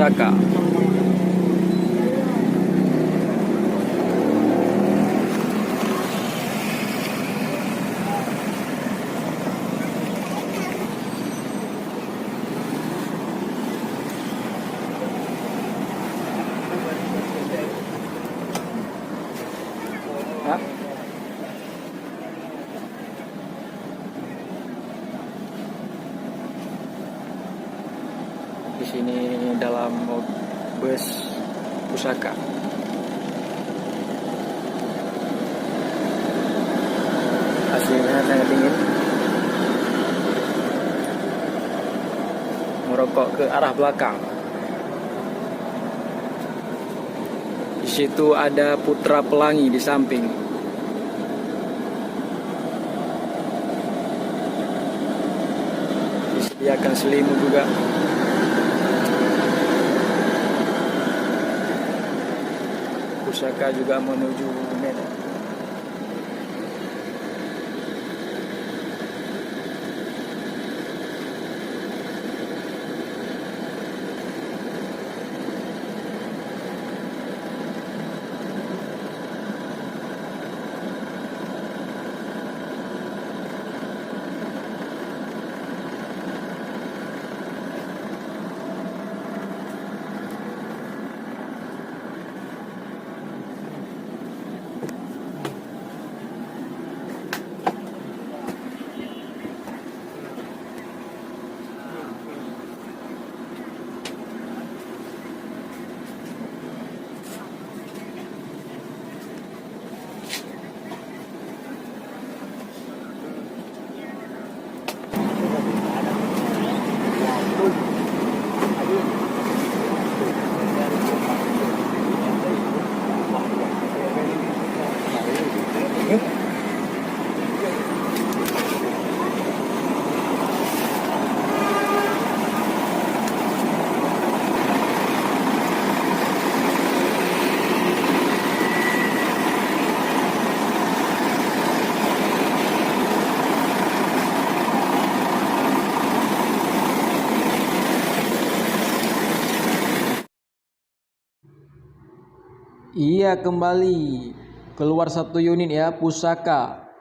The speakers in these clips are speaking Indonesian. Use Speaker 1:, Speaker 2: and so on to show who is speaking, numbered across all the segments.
Speaker 1: Pusaka. Ya. Di sini dalam bus Pusaka. Hasilnya sangat dingin. Merokok ke arah belakang. Di situ ada Putra Pelangi di samping. Disediakan selimut juga. Pusaka juga menuju Medan. Iya, kembali keluar satu unit ya, Pusaka.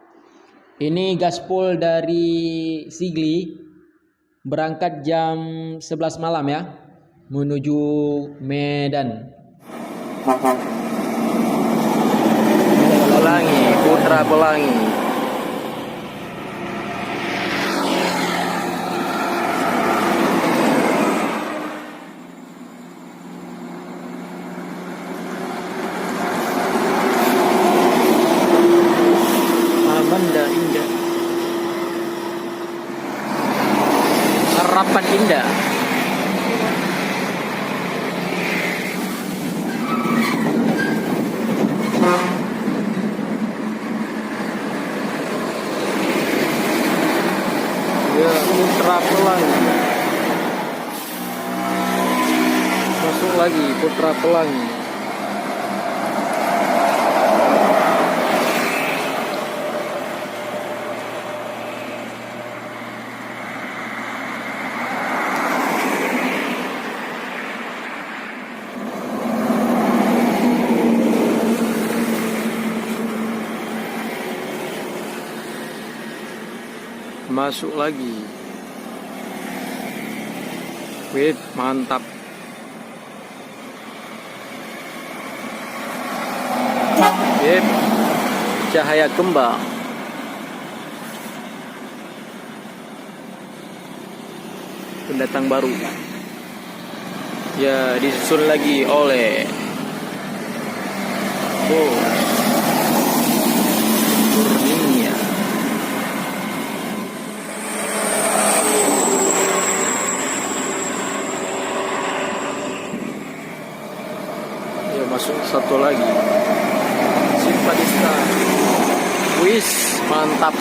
Speaker 1: Ini gaspol dari Sigli, berangkat jam 11 malam ya, menuju Medan. Pelangi, Putra Pelangi. Banda Indah, Harapan Indah. Ya, Putra Pelangi. Masuk lagi Putra Pelangi. Masuk lagi. Wih, mantap. Yep. Cahaya Kembang. Pendatang baru. Ya, disusul lagi oleh Kurnia. Masuk satu lagi, Simpadista. Wis, mantap.